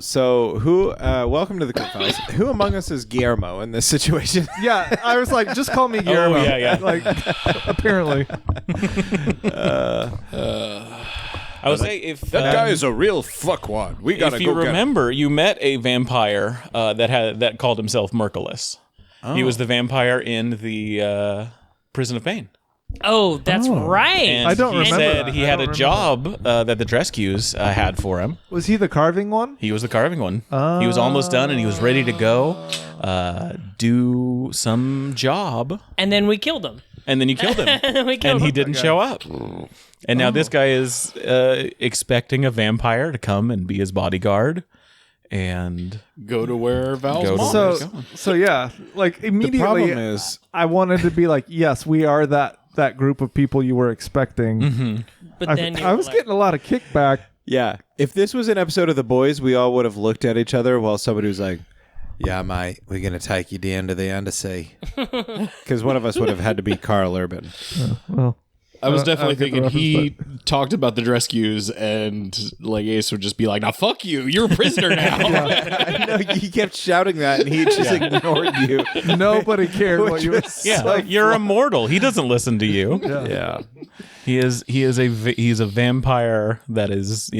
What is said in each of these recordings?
So who? Welcome to the Crypt Files. Who among us is Guillermo in this situation? Yeah, I was like, just call me Guillermo. Oh, yeah. Like, apparently. I would say if That guy is a real fuckwad. We gotta if go you remember, you met a vampire that called himself Merciless. He was the vampire in the Prison of Pain. Oh, that's right. And I don't he remember said that. he I had don't a remember job that the Drescues had for him. Was he the carving one? He was the carving one. He was almost done, and he was ready to go do some job. And then we killed him. And then you killed him. And he didn't show up. And now this guy is expecting a vampire to come and be his bodyguard and Go to where Val's Go to mom where- is. So yeah, like immediately, problem is- I wanted to be like, yes, we are that group of people you were expecting. But then I was getting a lot of kickback. Yeah. If this was an episode of The Boys, we all would have looked at each other while somebody was like, "Yeah, mate, we're gonna take you down to the undersea," because one of us would have had to be Carl Urban. Well, I was I definitely don't get the thinking reference, he talked about the Drescues and like Ace would just be like, "Now fuck you, you're a prisoner now." I know he kept shouting that, and he just ignored you. nobody cared what Which you were was yeah, so you're immortal. He doesn't listen to you. Yeah. He's a vampire that is,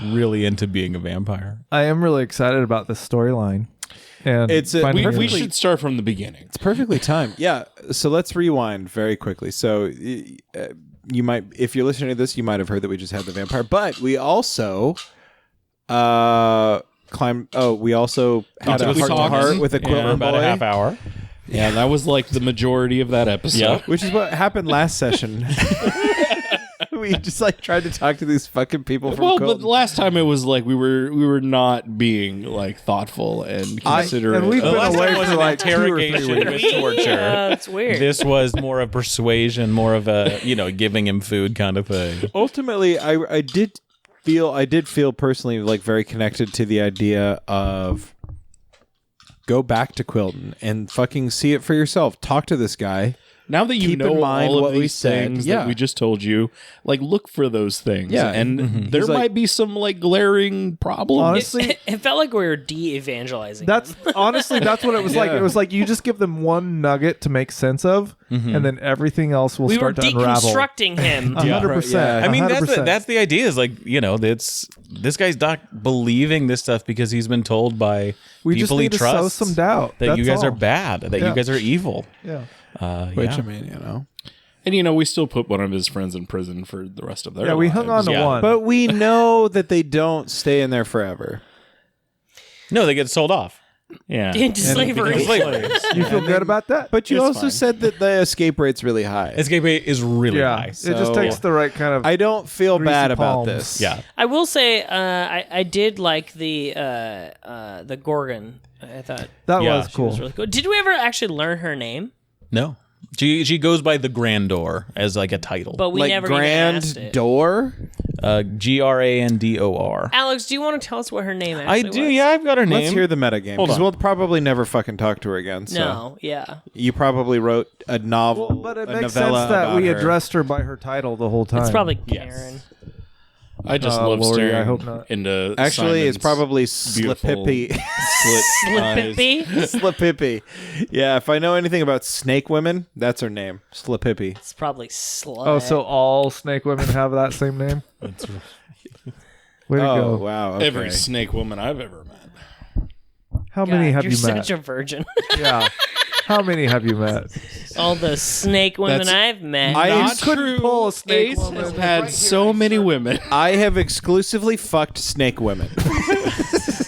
really into being a vampire. I am really excited about this storyline. And It's a- finding we her- should start from the beginning. It's perfectly timed. Yeah. So let's rewind very quickly. So you might, if you're listening to this, you might have heard that we just had the vampire, but we also we also had a Talked heart to about heart with a For Quillen about boy, a half hour. Yeah, that was like the majority of that episode. Yeah. which is what happened last session. We just like tried to talk to these fucking people from Well, Quillen. but last time it was like we were not being like though and considerate. and we've The been last away time was for an like 2 or 3 interrogation weeks. with torture. Yeah, that's weird. This was more of persuasion, more of a, giving him food kind of thing. Ultimately, I did feel personally like very connected to the idea of go back to Quilton and fucking see it for yourself. Talk to this guy. Now that you Keep in know mind all what of we these said. things Yeah. that we just told you, like look for those things. Yeah. And there He's like- might be some like glaring problems. Honestly, It felt like we were de-evangelizing. that's honestly that's what it was like. Yeah. It was like you just give them one nugget to make sense of, and then everything else will we were start to unravel. deconstructing him. 100%. Yeah. I mean, 100%. that's the idea. Is like, this guy's not believing this stuff because he's been told by We just people he need to sow trusts some doubt. that you That's guys are all. bad, that Yeah. you guys are evil. Yeah. Which Yeah. I mean, And we still put one of his friends in prison for the rest of their Yeah, we hung on lives. to Yeah. one. but we know that they don't stay in there forever. No, they get sold off. Yeah. Into slavery. Become slaves. you feel good about that? But you It's also fine. said that the escape rate's really high. Escape rate is really Yeah. high. It just So- takes the right kind of. I don't feel Greasy bad about palms. this. Yeah. I will say, I did like the Gorgon. I thought that Yeah, was she cool. it was really cool. Did we ever actually learn her name? No. She goes by the Grandor as like a title. But we Like never even asked Grand it. Door. Grandor. Alex, do you want to tell us what her name I actually do. was? Yeah, I've got her name. Let's hear the metagame Hold because on. we'll probably never fucking talk to her again. So. No, yeah. You probably wrote a novel, Well, but it a makes novella sense that about we her. addressed her by her title the whole time. It's probably Yes. Karen. I just Oh, love Lordy, staring I hope not. into Actually, it's Simon's probably beautiful Slippy. slit eyes. Slippy. Slippy. Yeah, if I know anything about snake women, that's her name. Slippy. It's probably Slut. Oh, so all snake women have that same name? Way to Oh, go. wow. Okay. Every snake woman I've ever met. How God, many have you're you met? such a virgin. Yeah. How many have you met? All the snake women That's- I've met. I Not couldn't true. pull a snake Ace woman. has had so many women. I have exclusively fucked snake women.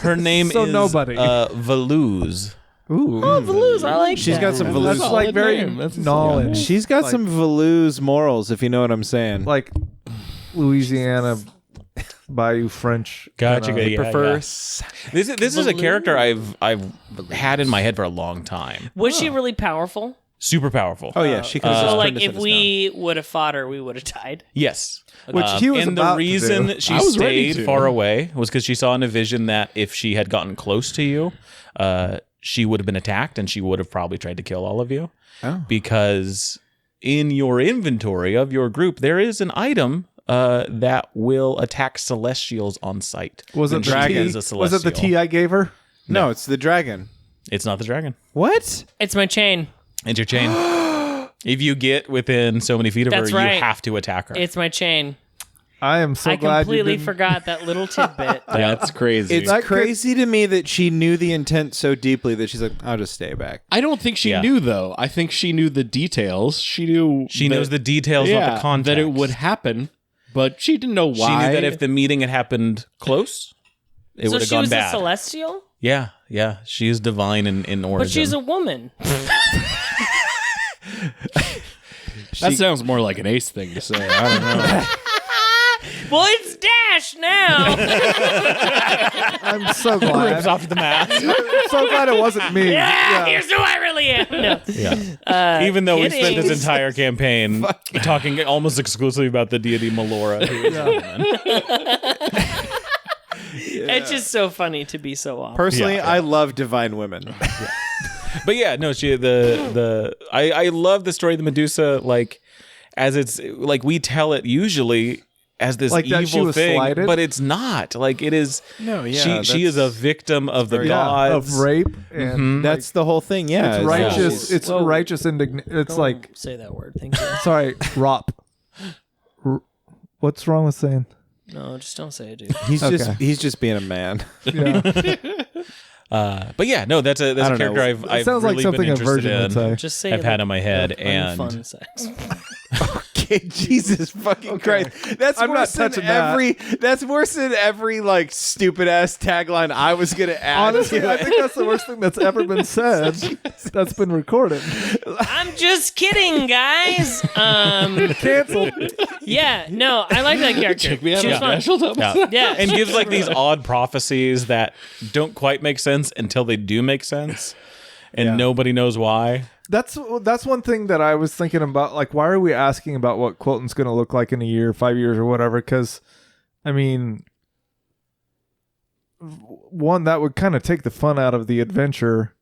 Her name So is nobody. Valouz. Ooh. Oh, Velouz, I like She's that. got some That's Velouz. Solid like very name. That's a knowledge. She's got Like- some Velouz morals, if you know what I'm saying. Like Louisiana Bayou French. Gotcha. kinda- Yeah, prefers. This is a character I've had in my head for a long time. Was she really powerful? Super powerful. Oh yeah, she could have So, just like, turned us if into we would have fought her, we would have died. Yes. Which he was and the about to reason do. she I was ready stayed to. far away was because she saw in a vision that if she had gotten close to you, she would have been attacked and she would have probably tried to kill all of you. Oh. Because in your inventory of your group, there is an item that will attack celestials on sight. Was it And the she dragon? is a Was it the celestial. tea I gave her? No, it's the dragon. It's not the dragon. What? It's my chain. It's your chain. If you get within so many feet of That's her, right. you have to attack her. It's my chain. I am so I glad you completely didn't. forgot that little tidbit. That's crazy. It's crazy to me that she knew the intent so deeply that she's like, I'll just stay back. I don't think she Yeah. knew though. I think she knew the details. She knew she knows the details of the context. that it would happen, but she didn't know why. She knew that if the meeting had happened close, it So would have she gone was bad. a celestial? Yeah. She is divine in origin. But she's a woman. that sounds more like an Ace thing to say. I don't know. Well, it's Dash now. I'm so glad. rips off the mask. I'm so glad it wasn't me. Yeah, here's who I really am. No. Yeah. Even though we spent kidding. this entire campaign talking almost exclusively about the deity Melora, who is a woman. It's just so funny to be so off. Personally, Yeah. I love divine women. But yeah, no, I love the story of the Medusa, like, as it's like we tell it usually as this Like that she evil was thing, slighted? but it's not. Like it is. No, yeah, she is a victim of the very- gods. Of rape and That's the whole thing. Yeah, it's righteous. yeah. It's Whoa. righteous indignation. It's Don't like say that word. Thank you. sorry, rop. What's wrong with saying? No, just don't say it, dude. He's just being a man. Yeah, But yeah, no, that's a don't know. character it I've sounds really like something been a interested virgin would in. say. Just say I've it had like in my head, like and fun sex. Okay, Jesus fucking Christ. That's I'm not worse than touching that. That's worse than every like stupid ass tagline I was gonna add. Honestly, to I it. think that's the worst thing that's ever been said. That's been recorded. I'm just kidding, guys. Canceled. Yeah, no, I like that character. Check me out She was on fun. National Top. Yeah. Yeah, And gives like these odd prophecies that don't quite make sense until they do make sense, and nobody knows why. That's one thing that I was thinking about. Like, why are we asking about what Quilton's going to look like in a year, 5 years, or whatever? Because, I mean, one, that would kind of take the fun out of the adventure.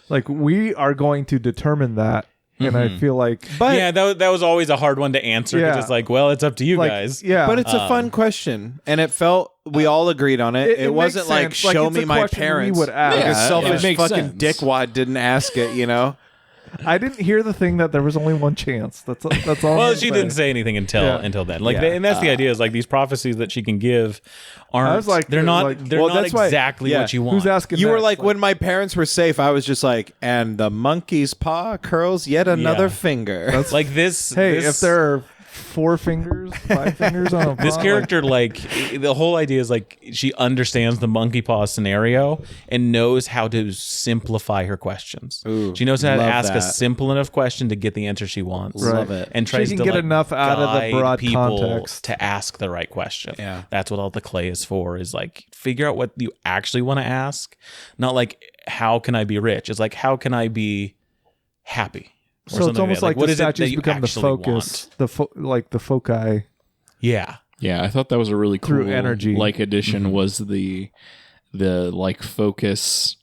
Like, we are going to determine that, and I feel like, But Yeah, that was always a hard one to answer because Yeah. it's like, well, it's up to you like, guys. yeah, but it's a fun question, and it felt we all agreed on it. It makes wasn't like sense. Like, show it's me a my question parents. we would ask. Like a Yeah, selfish it makes fucking sense. dickwad didn't ask it. You know. I didn't hear the thing that there was only one chance. That's all. Well, I'm she saying. didn't say anything until then. Like, Yeah. and that's the idea is like these prophecies that she can give aren't. I was like, they're not. like, they're well, not that's why- exactly yeah. what you want. Who's asking? You were next? like, when my parents were safe, I was just like, and the monkey's paw curls yet another Yeah. finger. Like this. hey, this, if there are 4 fingers, 5 fingers on a this paw, character, like the whole idea is like she understands the monkey paw scenario and knows how to simplify her questions. Ooh, she knows how to love ask a that. simple enough question to get the answer she wants. Right. Love it. And tries can to get like, enough out of the guide broad people context. to ask the right question. Yeah. That's what all the clay is for, is like figure out what you actually want to ask. Not like how can I be rich? It's like how can I be happy? Or So something it's almost that. like what the is it that statues you become the actually focus, want? the foci. Yeah. Yeah, I thought that was a really cool Through energy. like addition was the like focus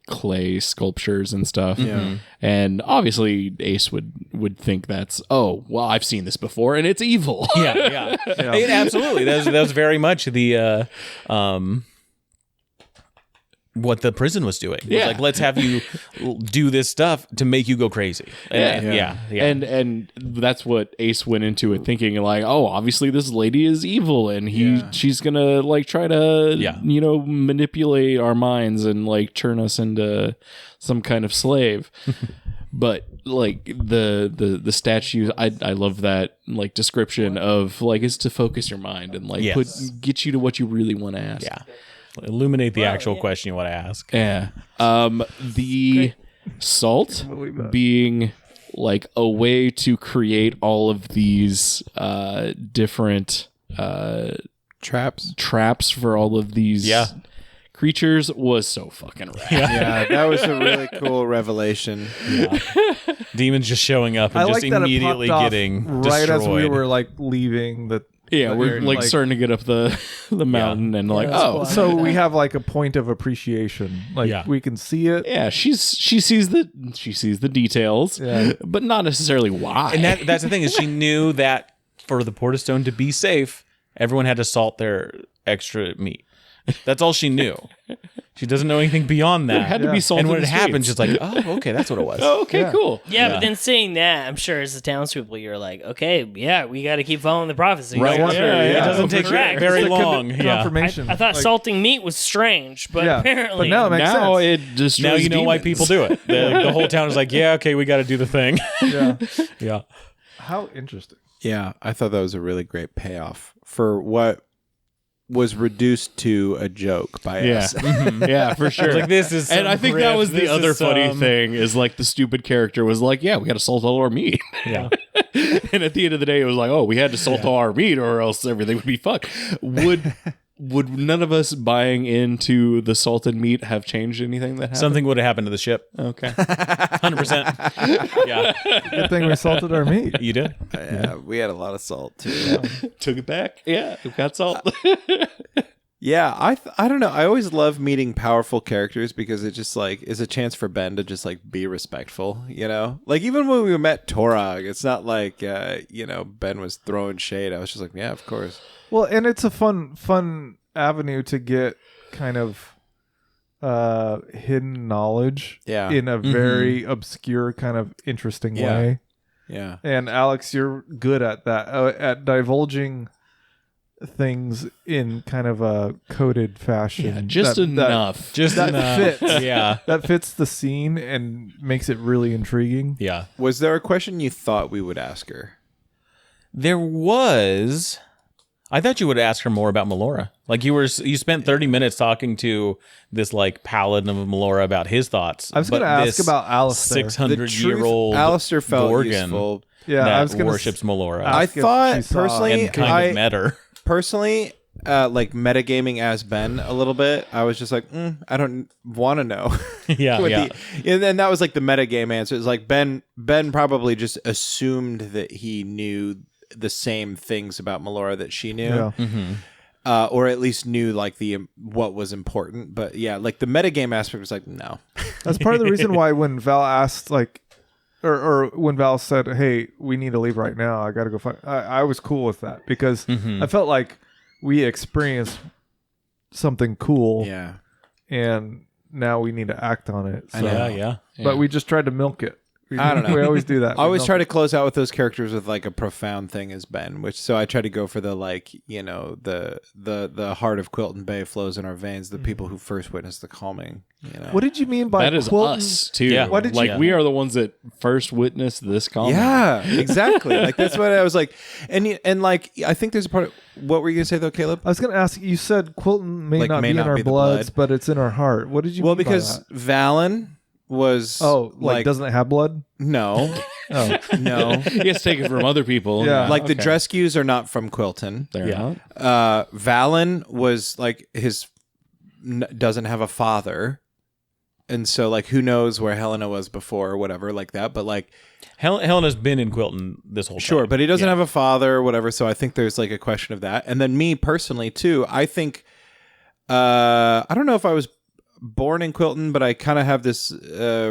clay sculptures and stuff. Yeah. And obviously Ace would think that's, oh, well, I've seen this before and it's evil. Yeah. It- absolutely. That was very much the what the prison was doing. It was Yeah. like, let's have you do this stuff to make you go crazy. And, yeah. And that's what Ace went into it thinking, like, oh, obviously this lady is evil and she's gonna like try to manipulate our minds and like turn us into some kind of slave. But like the statues, I love that like description of like is to focus your mind and like Yes. get you to what you really want to ask. Yeah. Illuminate the actual question you want to ask. Yeah. The salt being like a way to create all of these different traps for all of these creatures was so fucking rad. Yeah, that was a really cool revelation. Demons just showing up and I just like that immediately it popped off getting right destroyed. as we were like leaving the. Yeah, the we're area, like starting to get up the mountain and like, oh, So we have like a point of appreciation. Like we can see it. yeah, she sees the details, Yeah. but not necessarily why. And that's the thing is she knew that for the Portastone to be safe, everyone had to salt their extra meat. That's all she knew. She doesn't know anything beyond that. There had to be salt. And when in it the happened, States. she's like, oh, okay, that's what it was. Oh, okay, cool. Yeah, but then seeing that, I'm sure as the townspeople, you're like, okay, yeah, we got to keep following the prophecy. Right. Yeah. It doesn't take Correct. very It's the long. confirmation. I thought Like, salting meat was strange, but Yeah, apparently... but now it makes Now sense. it destroys Now you know why demons. people do it. The whole town is like, yeah, okay, we got to do the thing. Yeah. Yeah. How interesting. Yeah, I thought that was a really great payoff for what was reduced to a joke by Yeah, us. yeah, for sure. Like, this is and some I think that grift. was the This other is funny some- thing is like the stupid character was like, yeah, we got to salt all our meat. Yeah. And at the end of the day, it was like, oh, we had to salt all our meat or else everything would be fucked. Would none of us buying into the salted meat have changed anything that happened? Something would have happened to the ship. Okay. 100%. Yeah. Good thing we salted our meat. You did? Yeah, we had a lot of salt too. Took it back. Yeah, we got salt. Yeah, I don't know. I always love meeting powerful characters because it just like is a chance for Ben to just like be respectful, you know? Like even when we met Torag, it's not like Ben was throwing shade. I was just like, yeah, of course. Well, and it's a fun avenue to get kind of hidden knowledge Yeah. in a very obscure kind of interesting Yeah. way. Yeah. And Alex, you're good at that, at divulging things in kind of a coded fashion. Yeah, just that, enough. Just That enough. fits. Yeah. That fits the scene and makes it really intriguing. Yeah. Was there a question you thought we would ask her? There was. I thought you would ask her more about Melora. Like you spent 30 minutes talking to this like paladin of Melora about his thoughts. I was going to ask about Alistair. 600-year-old Alistair felt Gorgon useful. Yeah, that I was going to worships Melora I ask if thought she saw- personally, and kind of met her. personally, like metagaming as Ben a little bit, I was just like, I don't want to know. Yeah, With yeah. And then that was like the metagame answer. It's like Ben probably just assumed that he knew the same things about Melora that she knew. Yeah. Or at least knew like what was important. But yeah, like the metagame aspect was like, no. That's part of the reason why when Val asked, like, or when Val said, "Hey, we need to leave right now. I got to go find," I was cool with that because I felt like we experienced something cool, Yeah. and now we need to act on it. So. I know. Yeah. But we just tried to milk it. I don't know. We always do that. I always try to close out with those characters with like a profound thing as Ben, so I try to go for the like, the heart of Quilton Bay flows in our veins, the people who first witnessed the calming, What did you mean by That is Quilton? us too. Yeah. What did like you- we are the ones that first witnessed this comment. Yeah, exactly. Like that's what I was like, and like I think there's a part. What were you gonna say though, Caleb? I was going to ask. You said Quilton may Like, not may be not in our be the bloods, blood. but it's in our heart. What did you? Well, mean by because that? Valen was like doesn't it have blood? no, Oh, no. He has to take it from other people. Yeah. Like the okay. Drescues are not from Quilton. They're Yeah. not. Valen was like doesn't have a father, and so like who knows where Helena was before or whatever like that. But like Helena's been in Quilton this whole time. sure, but he doesn't Yeah. have a father or whatever. So I think there's like a question of that. And then me personally too, I think I don't know if I was born in Quilton, but I kind of have this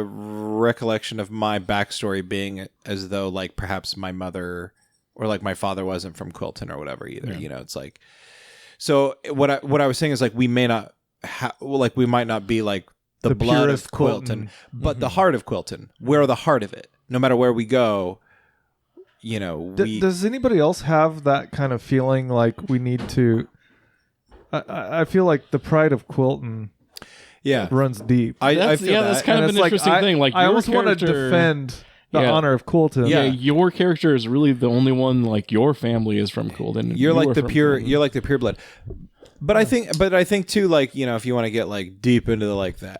recollection of my backstory being as though like perhaps my mother or like my father wasn't from Quilton or whatever either. You know, it's like so what I was saying is like we may not like we might not be like the blood of purest Quilton, but the heart of Quilton. We're the heart of it. No matter where we go, Does anybody else have that kind of feeling like we need to? I feel like the pride of Quilton yeah. runs deep. I That's, feel yeah, that. that's kind And of an it's like, interesting thing. Like I your always want to character- defend the Yeah. honor of Quilton. Yeah, Yeah. your character is really the only one. Like your family is from Quilton. You're like the from pure. Quilton. You're like the pure blood. But I think too, like if you want to get like deep into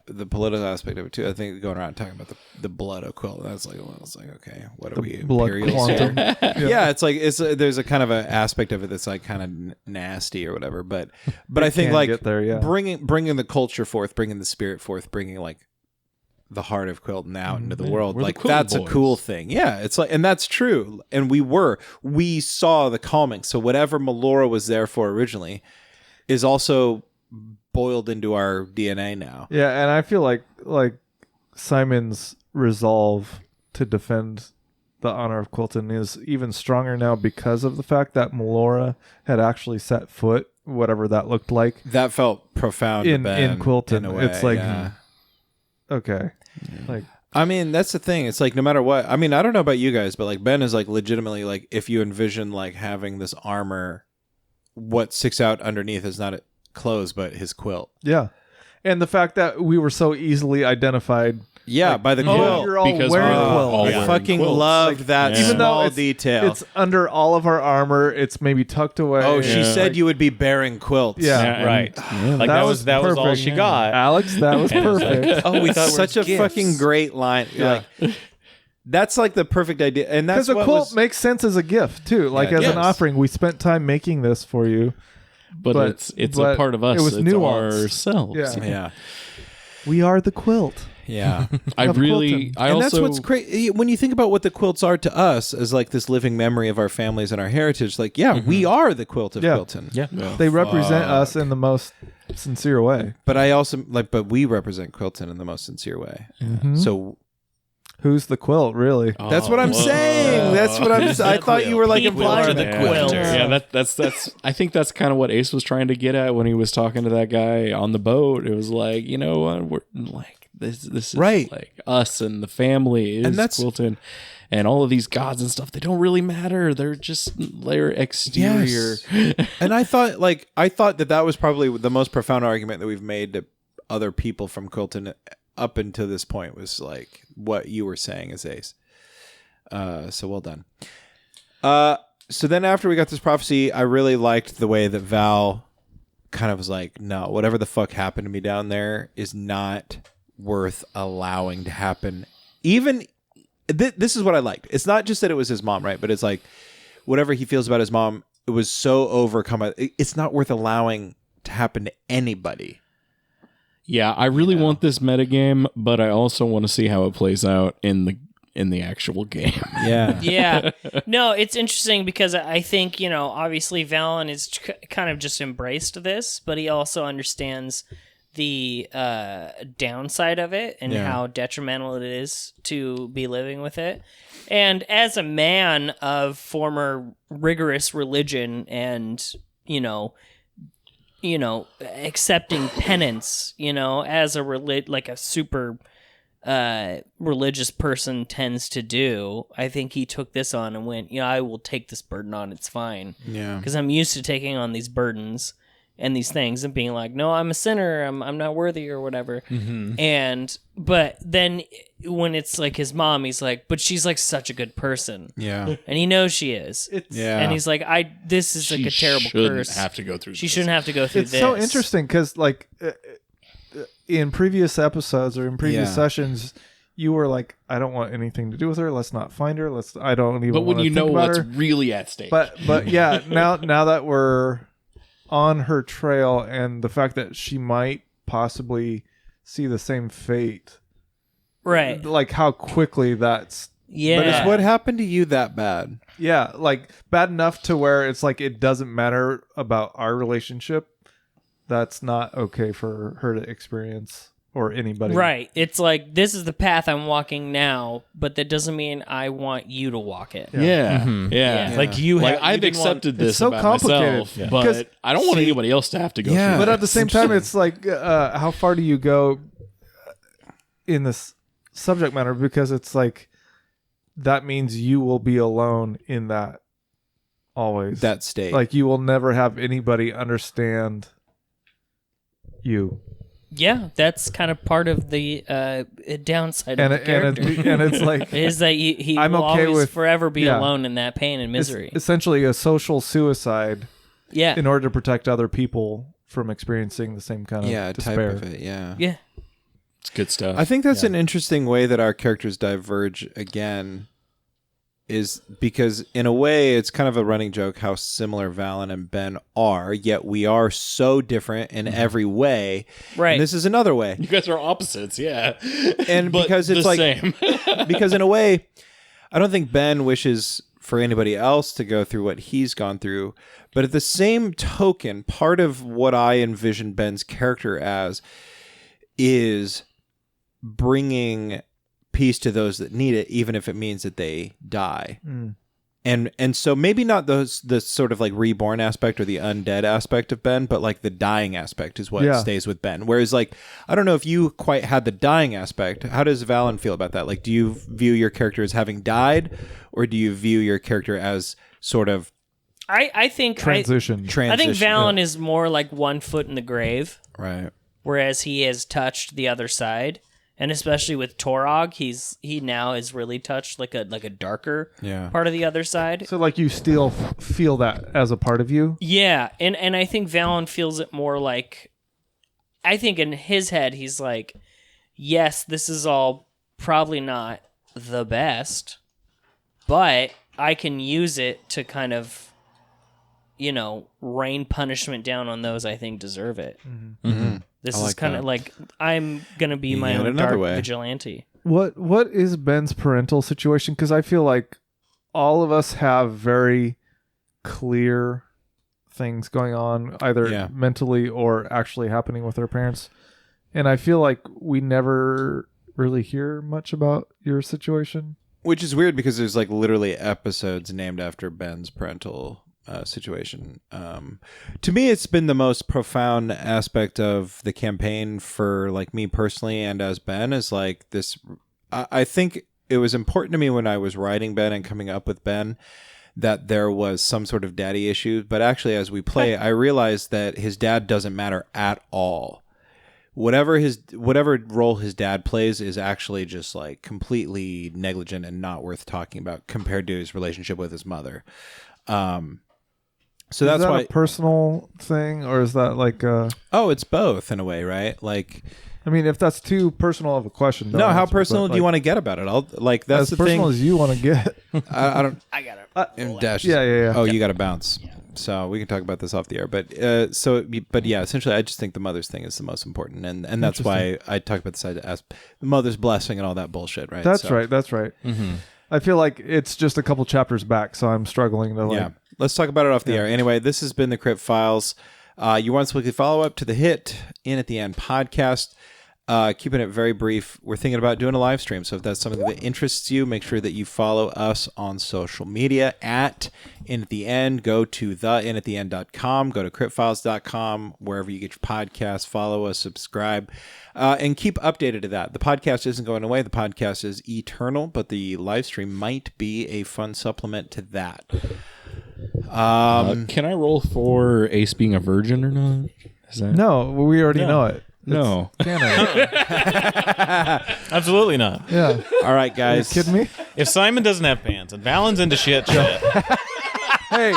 the political aspect of it too, I think going around talking about the blood of Quilton, that's like, well, it's like okay, what are we blood imperials quantum. here? Yeah, it's like there's a kind of an aspect of it that's like kind of nasty or whatever. But I think can like get there, yeah. bringing the culture forth, bringing the spirit forth, bringing like the heart of Quilton out into the world, we're the like Quilton that's a boys. cool thing. Yeah, it's like, and that's true. And we saw the calming. So whatever Melora was there for originally is also boiled into our DNA now. Yeah, and I feel like Simon's resolve to defend the honor of Quilton is even stronger now because of the fact that Melora had actually set foot, whatever that looked like. That felt profound to Ben, in Quilton. in a way, It's like, yeah. okay. Like, I mean, that's the thing. It's like no matter what. I mean, I don't know about you guys, but like Ben is like legitimately like if you envision like having this armor, what sticks out underneath is not clothes, but his quilt. yeah. And the fact that we were so easily identified. Yeah, by the Oh, quilt. you're all Because wearing we're quilts. all I wearing fucking quilts. loved that Even though small it's- detail. It's under all of our armor. It's maybe tucked away. Oh, she Yeah. said you would be bearing quilts. Yeah. Yeah, right. Like That that was was all perfect. she got. Alex, that was And it's like, perfect. oh, we thought Such a fucking great line. Yeah. Like, that's like the perfect idea, and that's Because the what quilt was, makes sense as a gift too. Like Yeah, as it an does. offering, we spent time making this for you. But it's but a part of us. it was it's nuanced. ourselves. Yeah. yeah, We are the quilt. yeah. I Of really, Quilton. I And also, that's what's great when you think about what the quilts are to us as like this living memory of our families and our heritage. Like, yeah, we are the quilt of Yeah. Quilton. Yeah. They represent us in the most sincere way. But I also like, but we represent Quilton in the most sincere way. So Who's the quilt, really? that's what I'm saying. That's what I'm. I thought you were like People implying are the that. quilter. Yeah, that's. I think that's kind of what Ace was trying to get at when he was talking to that guy on the boat. It was like, you know what, we're like this is Right. like us and the family is And that's- Quilton, and all of these gods and stuff. They don't really matter. They're just their exterior. Yes. And I thought that was probably the most profound argument that we've made to other people from Quilton up until this point was like what you were saying as Ace. So well done. So then after we got this prophecy, I really liked the way that Val kind of was like, no, whatever the fuck happened to me down there is not worth allowing to happen. Even this is what I liked. It's not just that it was his mom, right? But it's like whatever he feels about his mom, it was so overcome. It's not worth allowing to happen to anybody. Yeah, I really want this metagame, but I also want to see how it plays out in the actual game. Yeah. Yeah. No, it's interesting because I think, obviously Valen is kind of just embraced this, but he also understands the downside of it and Yeah. how detrimental it is to be living with it. And as a man of former rigorous religion and, accepting penance, as a like a super religious person tends to do, I think he took this on and went, I will take this burden on. It's fine. Yeah. Because I'm used to taking on these burdens and these things and being like, no, I'm a sinner. I'm not worthy or whatever. But then when it's like his mom, he's like, but she's like such a good person. Yeah. And he knows she is. Yeah. And he's like, this is like a terrible curse. Have to go through. She shouldn't have to go through It's this. so interesting because, like, in previous episodes or in previous Yeah. sessions, you were like, "I don't want anything to do with her. Let's not find her. I don't even." But when wanna you know think about what's her." really at stake, But yeah, now that we're on her trail and the fact that she might possibly see the same fate, Right. like how quickly that's Yeah. But is what happened to you that bad? yeah, like bad enough to where it's like it doesn't matter about our relationship. That's not okay for her to experience or anybody. Right. It's like, this is the path I'm walking now, but that doesn't mean I want you to walk it. yeah. Yeah. Like you Like have, I've accepted this It's so about complicated. myself, Yeah. but Because- I don't want anybody else to have to go Yeah. through But that. at the same time, it's like, how far do you go in this subject matter? Because it's like, that means you will be alone in that always. That state. Like, you will never have anybody understand you. Yeah, that's kind of part of the downside And of the character. and it's like, is that he I'm will okay always with- forever be yeah. alone in that pain and it's misery. essentially a social suicide Yeah. in order to protect other people from experiencing the same kind of despair. type of it. Yeah. Yeah. It's good stuff. I think that's an interesting way that our characters diverge again, is because in a way it's kind of a running joke how similar Valen and Ben are, yet we are so different in every way. Right. And this is another way. You guys are opposites, yeah. And But because it's the like same. because in a way, I don't think Ben wishes for anybody else to go through what he's gone through. But at the same token, part of what I envision Ben's character as is bringing peace to those that need it, even if it means that they die. And so maybe not the sort of like reborn aspect or the undead aspect of Ben, but like the dying aspect is what stays with Ben. Whereas like, I don't know if you quite had the dying aspect. How does Valen feel about that? Like, do you view your character as having died, or do you view your character as sort of I think transition? I think Valen is more like 1 foot in the grave. Right. Whereas he has touched the other side. And especially with Torog, he now is really touched like a darker part of the other side. So like you still feel that as a part of you? Yeah, and I think Valen feels it more like, I think in his head he's like, yes, this is all probably not the best, but I can use it to kind of, rain punishment down on those I think deserve it. This is kind of like, I'm going to be my own dark vigilante. What is Ben's parental situation? Because I feel like all of us have very clear things going on, either mentally or actually happening with our parents. And I feel like we never really hear much about your situation. Which is weird because there's like literally episodes named after Ben's parental situation. To me, it's been the most profound aspect of the campaign for like me personally and as Ben is like this. I think it was important to me when I was writing Ben and coming up with Ben that there was some sort of daddy issue. But actually, as we play, I realized that his dad doesn't matter at all. Whatever role his dad plays is actually just like completely negligent and not worth talking about compared to his relationship with his mother. So that's why a personal thing, or is that like it's both in a way, right? Like, I mean, if that's too personal of a question, no. How personal do you want to get about it? That's as personal as you want to get. I don't. I got it. Dash. Yeah. Oh, you got to bounce. Yeah. So we can talk about this off the air, but essentially, I just think the mother's thing is the most important, and that's why I talk about the side as the mother's blessing and all that bullshit, right? That's right. Mm-hmm. I feel like it's just a couple chapters back, so I'm struggling to like. Yeah. Let's talk about it off the air. Anyway, this has been the Crypt Files. Your once weekly follow-up to the hit In at the End podcast. Keeping it very brief, we're thinking about doing a live stream. So if that's something that interests you, make sure that you follow us on social media at In at the End. Go to theinattheend.com. Go to cryptfiles.com, wherever you get your podcasts. Follow us, subscribe, and keep updated to that. The podcast isn't going away. The podcast is eternal, but the live stream might be a fun supplement to that. Can I roll for Ace being a virgin or not? No, we already know it. No. Absolutely not. Yeah. All right, guys. Are you kidding me? If Simon doesn't have pants and Valen's into shit, Hey,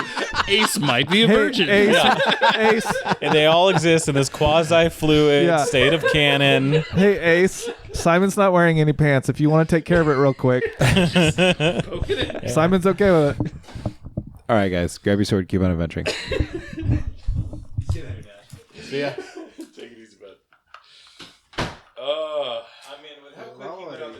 Ace might be a virgin. Ace. and they all exist in this quasi-fluid state of canon. Hey, Ace. Simon's not wearing any pants. If you want to take care of it real quick. Simon's okay with it. All right, guys. Grab your sword. Keep on adventuring. See ya.